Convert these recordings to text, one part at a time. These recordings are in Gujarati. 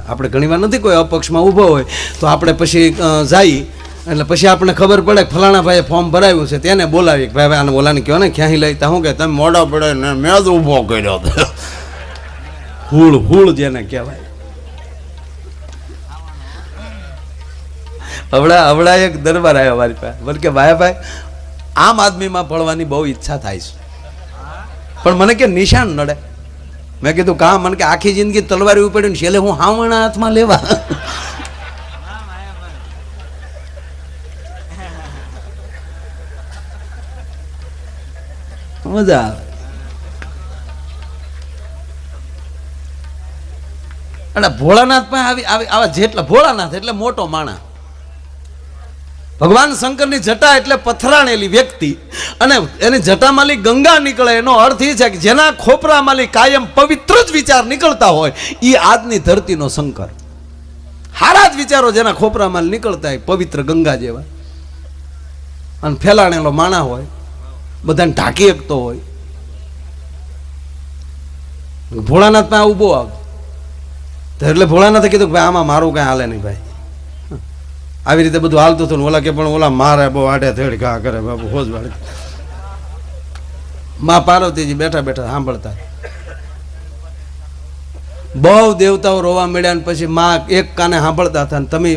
આપણે ઘણીવાર નથી કોઈ અપક્ષમાં ઊભો હોય તો આપણે પછી જઈએ એટલે પછી આપણને ખબર પડે કે ફલાણા ભાઈએ ફોર્મ ભરાવ્યું છે તેને બોલાવીએ કે ભાઈ આને ઓલાને કહો ને ક્યાંય લઈ તા શું કે તમે મોડા પડે ને મેં જ ઊભો કર્યો હુળ હુળ જેને કહેવાય. હવડા એક દરબાર આવ્યો મારી પાસે બોલ કે ભાઈ આમ આદમીમાં પડવાની બહુ ઈચ્છા થાય છે પણ મને કે નિશાન નડે. મેં કીધું કામ મને કે આખી જિંદગી તલવારી ઉપડી ને છેલ્લે હું હાવણા હાથમાં લેવા. મજા આવે. અને ભોળાનાથ પાસે આવા જેટલા ભોળાનાથ એટલે મોટો માણસ. ભગવાન શંકરની જટા એટલે પથરાણેલી વ્યક્તિ અને એની જટામાંથી ગંગા નીકળે એનો અર્થ એ છે કે જેના ખોપરામાંથી કાયમ પવિત્ર જ વિચાર નીકળતા હોય એ આજની ધરતીનો શંકર. સારા જ વિચારો જેના ખોપરામાં નીકળતા હોય પવિત્ર ગંગા જેવા અને ફેલાણેલો માણા હોય બધાને ઢાંકી શકતો હોય. ભોળાનાથ પાસે આવું બહુ આવતું એટલે ભોળાનાથે કીધું કે ભાઈ આમાં મારું કાંઈ હાલે નહીં ભાઈ. આવી રીતે બધું હાલતું હતું ને ઓલા કે પણ ઓલા મારે બહુ આડે થેડ ઘા કરે બાબુ હોજ વાળે. માં પાર્વતીજી બેઠા બેઠા સાંભળતા બહુ દેવતાઓ રોવા મળ્યા ને પછી માં એક કાને સાંભળતા હતા ને તમે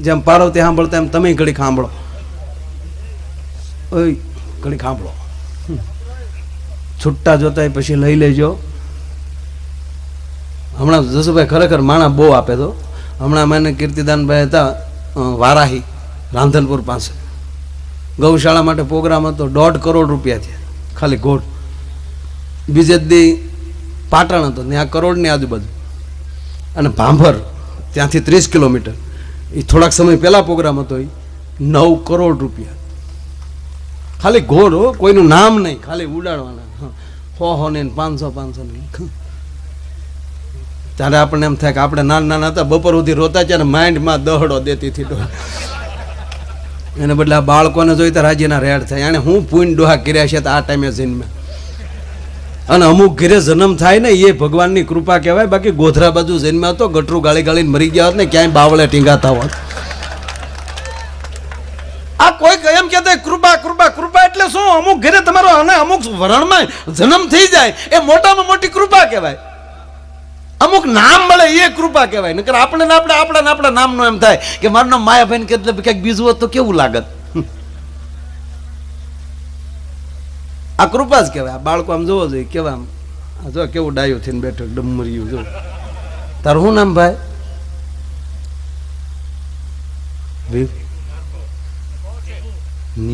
જેમ પાર્વતી સાંભળતા એમ તમે ઘડી સાંભળો ઓય ઘડી સાંભળો છૂટા જોતા પછી લઈ લેજો. હમણાં જસુભાઈ ખરેખર માણા બહુ આપે તો હમણાં મને કીર્તિદાનભાઈ હતા વારાહી રાંધનપુર પાસે ગૌશાળા માટે પ્રોગ્રામ હતો 1.5 કરોડ રૂપિયા થયા ખાલી ગોળ. બીજે દી પાટણ હતો ત્યાં કરોડની આજુબાજુ અને ભાંભર ત્યાંથી 30 કિલોમીટર એ થોડાક સમય પહેલાં પ્રોગ્રામ હતો એ 9 કરોડ રૂપિયા ખાલી ઘોડ હો કોઈનું નામ નહીં ખાલી ઉડાડવાના 100 ને 500 ને. ત્યારે આપણને એમ થાય કે આપણે નાના હતા બપોર સુધી રોતા છે ને માઇન્ડમાં દહડો દેતી હતી. એને બદલે આ બાળકોને જોઈ તો રાજ્યના રેડ થાય એને હું પૂન ડોહા કર્યા છે આ ટાઈમે જન્મે. અને અમુક ઘરે જન્મ થાય ને એ ભગવાનની કૃપા કહેવાય. બાકી ગોધરા બાજુ જન્મ્યા હતો ગટરું ગાળી ગાળીને મરી ગયા હોત ને ક્યાંય બાવળે ટીંગાતા હોત. આ કોઈ એમ કહેતા કૃપા કૃપા કૃપા એટલે શું? અમુક ઘરે તમારો અને અમુક વરણમાં જન્મ થઈ જાય એ મોટામાં મોટી કૃપા કહેવાય. અમુક નામ મળે એ કૃપા કહેવાય. નકર આપણે આપણા નામનો એમ થાય કે મારું નામ માયાભાઈ કે કંઈક બીજું હોત તો કેવું લાગત. આ કૃપા જ કહેવાય. આ બાળકો આમ જોવો જોઈએ કેવા આમ જો કેવું ડાયું થઈને બેઠો ડમર્યું જો. તારું શું નામ ભાઈ?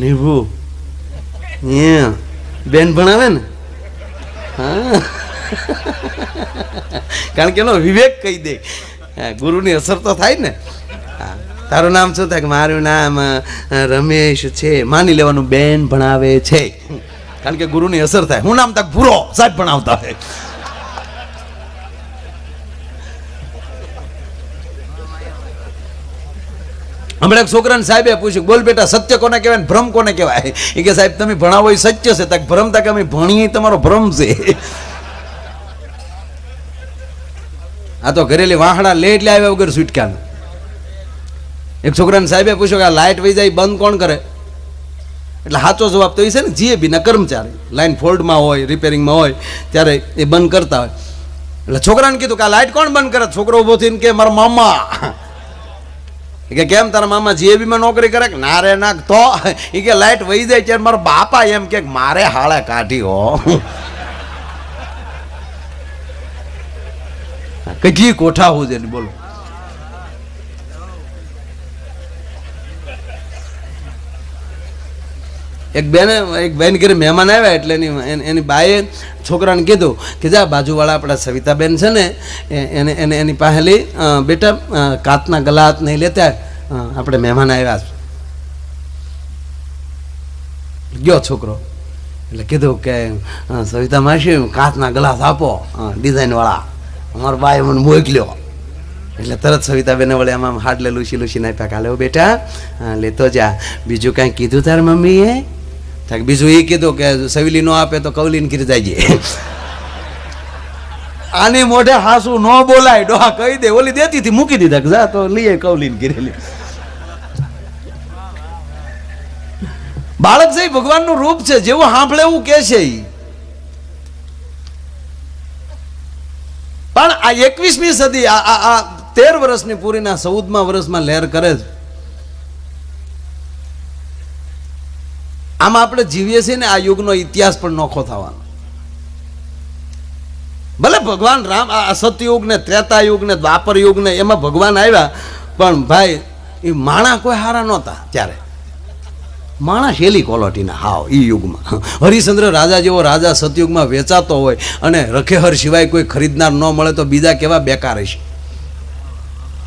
નીભુ. બેન ભણાવે ને હા કારણ કે એનો વિવેક કહી દે ગુરુની અસર તો થાય ને. તારું નામ શું થાય કે મારું નામ રમેશ છે માની લેવાનું બેન ભણાવે છે કારણ કે ગુરુની અસર થાય. હું નામ તક ભૂરો સાહેબ ભણાવતા હોય. હમણાં એક છોકરાને સાહેબે પૂછ્યું બોલ બેટા સત્ય કોને કહેવાય ને ભ્રમ કોને કહેવાય? એ કે સાહેબ તમે ભણાવો એ સત્ય છે તક ભ્રમ તક અમે ભણીએ તમારો ભ્રમ છે. આ તો ઘરેલી વાહડા લે એટલે આવ્યા વગર છૂટક્યા. એક છોકરાને સાહેબે પૂછ્યું કે આ લાઇટ વહી જાય બંધ કોણ કરે? એટલે સાચો જવાબ તો એ છે ને જીએબીના કર્મચારી લાઈન ફોલ્ટમાં હોય રિપેરિંગમાં હોય ત્યારે એ બંધ કરતા હોય. એટલે છોકરાને કીધું કે આ લાઇટ કોણ બંધ કરે? છોકરો ઊભો થઈને કે મારા મામા. કે કેમ તારા મામા જીએબીમાં નોકરી કરે? કે ના રે ના. તો એ કે લાઇટ વહી જાય ત્યારે મારા બાપા એમ કે મારે હાળે કાઢી હો. કઈ કોઠા હોવું છે બોલો. એક બેન ઘરે મહેમાન આવ્યા એટલે એની બાએ છોકરાને કીધું કે જા બાજુવાળા આપણા સવિતાબેન છે ને એને એની પાસેલી બેટા કાચના ગ્લાસ નહીં લેતા આપણે મહેમાન આવ્યા છે. ગયો છોકરો એટલે કીધું કે સવિતા માસી કાચના ગ્લાસ આપો ડિઝાઇનવાળા અમારો બાએ મને મોકલ્યો. એટલે તરત સવિતાબેને વળે આમાં હાડલે લૂસી લૂસીને આપ્યા. કાલે બેટા લેતો જા. બીજું કાંઈ કીધું તાર મમ્મીએ? બીજું એ કીધું કે સવિલી નો આપે તો કવલીને કીધું જાય. આની મોઢે હાસુ ન બોલાય, ડોહા કહી દે. ઓલી દેતી હતી મૂકી દીધા કે જા તો લઈએ કવલીને ગીરેલી. બાળક છે ભગવાનનું રૂપ છે, જેવું સાંભળે એવું કે છે. પણ આ 21મી સદી આ 13 વર્ષની પૂરીના 14મા વર્ષમાં લહેર કરે છે. આમાં આપણે જીવીએ છીએ ને, આ યુગનો ઇતિહાસ પણ નોખો થવાનો. ભલે ભગવાન રામ આ સતયુગ ને ત્રેતા યુગ ને દ્વાપર યુગ ને એમાં ભગવાન આવ્યા, પણ ભાઈ એ માણા કોઈ હારા નહોતા. ત્યારે માણા હેલી ક્વોલિટીના હાવ એ યુગમાં. હરિશ્ચંદ્ર રાજા જેવો રાજા સતયુગમાં વેચાતો હોય અને રખેહર સિવાય કોઈ ખરીદનાર ન મળે તો બીજા કેવા બેકાર હશે.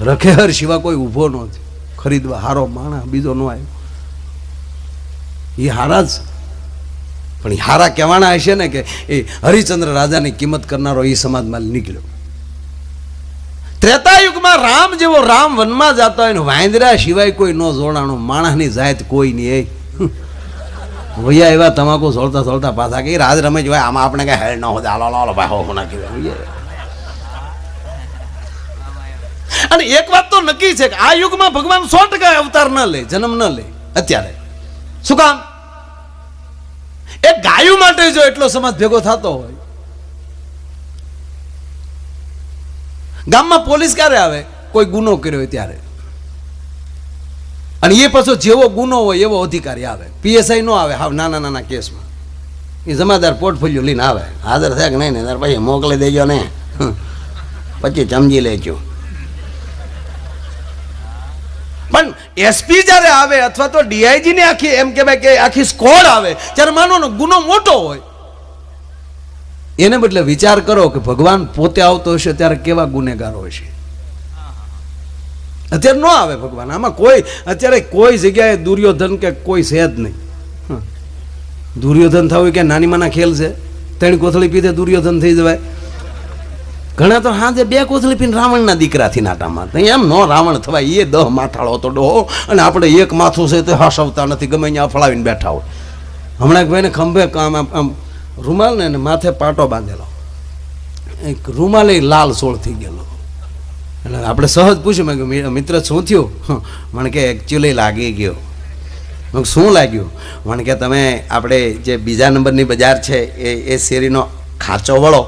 રખેહર સિવાય કોઈ ઊભો નથી ખરીદવા, હારો માણા બીજો ન આવ્યો. એ હારા જ, પણ એ હારા કહેવાના હશે ને કે એ હરિશ્ચંદ્ર રાજાની કિંમત કરનારો એ સમાજમાં નીકળ્યો. ત્રેતાયુગમાં રામ જેવો રામ વનમાં જતો હોય ને વાંદરા સિવાય કોઈ ન જોડાણો, માણસની જાત કોઈ નહીં. ભૈયા એવા તમાકુ સોળતા સોળતા પાછા કે રાજ રમે જોવાય, આમાં આપણે કઈ હેડ ન હોય, હાલો ભાઈ હો નાખી. અને એક વાત તો નક્કી છે કે આ યુગમાં ભગવાન 100% અવતાર ન લે, જન્મ ન લે. અત્યારે શું કામ? એક ગાયું માટે જો એટલો સમાજ ભેગો થતો હોય. ગામમાં પોલીસ ક્યારે આવે? કોઈ ગુનો કર્યો હોય ત્યારે. અને એ પાછો જેવો ગુનો હોય એવો અધિકારી આવે. પીએસઆઈ નો આવે હાવ નાના નાના કેસમાં. એ જમાદાર પોર્ટફોલિયો લઈને આવે, હાજર થાય કે નહીં ને તાર પછી મોકલી દેજો ને, પછી સમજી લેજો. પણ એસપી જયારે આવે અથવા તો ડીઆઈજી ની આખી એમ કહેવાય કે આખી સ્કોડ આવે, ત્યારે માનો ને ગુનો મોટો હોય, એને બદલે વિચાર કરો કે ભગવાન પોતે આવતો હશે ત્યારે કેવા ગુનેગારો હશે. અત્યારે ન આવે ભગવાન. આમાં કોઈ અત્યારે કોઈ જગ્યાએ દુર્યોધન કે કોઈ છે જ નહીં. દુર્યોધન થવું કે નાની માના ખેલ છે? 3 કોથળી પીધે દુર્યોધન થઈ જવાય? ઘણા તો હાજે 2 કોથળી પીને રાવણના દીકરાથી નાટામાં. એમ નો રાવણ થવાય. એ 10 માથાળો હતો ડોહો, અને આપણે એક માથું છે તો હસવતા નથી, ગમે અહીંયા અફળાવીને બેઠા હોય. હમણાં એક ભાઈને ખંભે આમ રૂમાલ ને માથે પાટો બાંધેલો, એક રૂમાલ લાલ સોળ થઈ ગયેલો. એટલે આપણે સહજ પૂછ્યું કે મિત્ર શું થયું? મને કે એકચ્યુઅલી લાગી ગયો. શું લાગ્યું? મને કે તમે આપણે જે બીજા નંબરની બજાર છે એ શેરીનો ખાંચો વળો,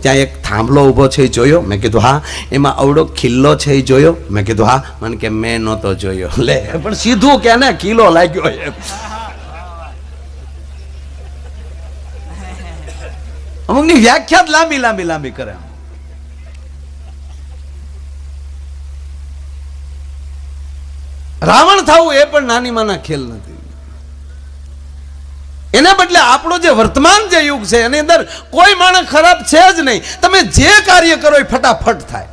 ત્યાં એક થાંભલો ઊભો છે એ જોયો? મેં કીધું હા. એમાં અવડો ખિલ્લો છે એ જોયો? મેં કીધું હા. મને કે મેં નહોતો જોયો. લે પણ સીધું કે ને કિલ્લો લાગ્યો એમ. અમુકની વ્યાખ્યા જ લાંબી લાંબી લાંબી કરે. રાવણ થવું એ પણ નાની માના ખેલ નથી. એના બદલે આપણો જે વર્તમાન જે યુગ છે એની અંદર કોઈ માણસ ખરાબ છે જ નહીં. તમે જે કાર્ય કરો એ ફટાફટ થાય.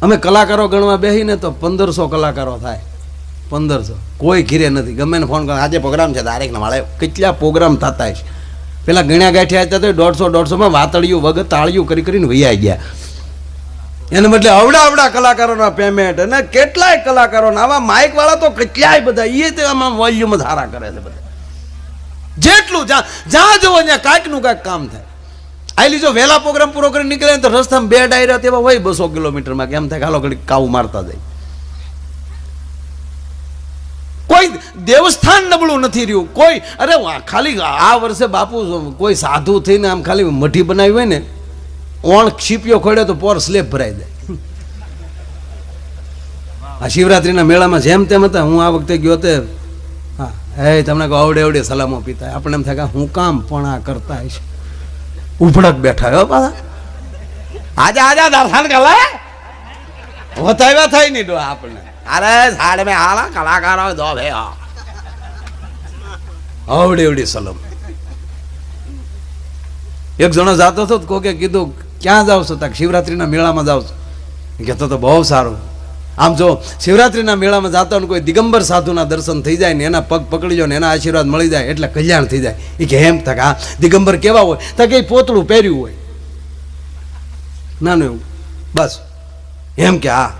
અમે કલાકારો ગણવા બેસીને તો 1500 કલાકારો થાય. 1500 કોઈ ઘીરે નથી. ગમે ને ફોન કરો, આજે પ્રોગ્રામ છે તારીખ ના વાળે. કેટલા પ્રોગ્રામ થતા છે? પેલા ગણ્યા ગાંઠ્યા હતા તો 150-150માં વાતળિયું વગર તાળિયું કરી કરીને વૈયા ગયા. એને બદલે અવડા કલાકારોના પેમેન્ટ, અને કેટલાય કલાકારોના આવા માઇક વાળા તો કેટલાય બધા એ તો આમાં વોલ્યુમ ધારા કરે છે બધા. જેટલું જ્યાં જોવો ત્યાં કાંઈક નું કાંઈક કામ થાય. આઈ જો વહેલા પ્રોગ્રામ પૂરો કરી નીકળે તો રસ્તામાં 2 ડાયરા તેવા હોય 200 કિલોમીટરમાં, કેમ થાય હાલો ઘડી કાવું મારતા જાય. કોઈ દેવસ્થાન નબળું નથી રહ્યું. કોઈ અરે ખાલી આ વર્ષે બાપુ કોઈ સાધુ થઈને આમ ખાલી મઠી બનાવી હોય ને, ઓણ ક્ષીપ્યો ખોડ્યો તો પોર સ્લેબ ભરાઈ જાય. આ શિવરાત્રીના મેળામાં જેમ તેમ હતા. હું આ વખતે ગયો તે, હા હે તમને કહો અવડે સલામો પીતા. આપણે એમ થાય કે હું કામ પણ આ કરતા હશે. ઉભડક બેઠા હો પાછા. આજે દર્શન કલા વતાવ્યા થાય નહીં ડો આપણને. અરે સાડે મેં હાલા કલાકારો દો ભાઈ અવડી સલમ. એક જણો જાતો હતો, કોકે કીધું ક્યાં જાવ છો? તક શિવરાત્રીના મેળામાં જાવ છો. કહેતો તો બહુ સારું. આમ જો શિવરાત્રીના મેળામાં જાતો ને કોઈ દિગંબર સાધુના દર્શન થઈ જાય ને એના પગ પકડી જો ને એના આશીર્વાદ મળી જાય એટલે કલ્યાણ થઈ જાય. એ કે એમ તક આ દિગંબર કેવા હોય? તક એ પોતળું પહેર્યું હોય નાનું એવું, બસ એમ કે હા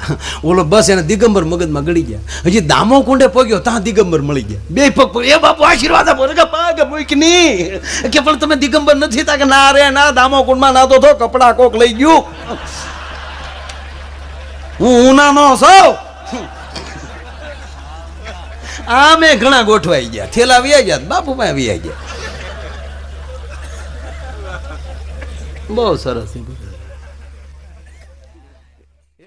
ઓલો બસ એને દિગંબર મગજમાં ગળી ગયા. હજી દામો કુંડે પગ્યો ત્યાં દિગંબર મળી ગયા. બે પગ એ બાપુ આશીર્વાદ આપો કે પગ મૂક ની કે પણ તમે દિગંબર નથી તા કે ના રે ના દામો કુંડમાં નાતો થો કપડા કોક લઈ ગયું હું ઉનાનો સૌ આ મેં ઘણા ગોઠવાઈ ગયા થેલા વ્યાઈ ગયા બાપુ પાસે વ્યાઈ ગયા. બહુ સરસ.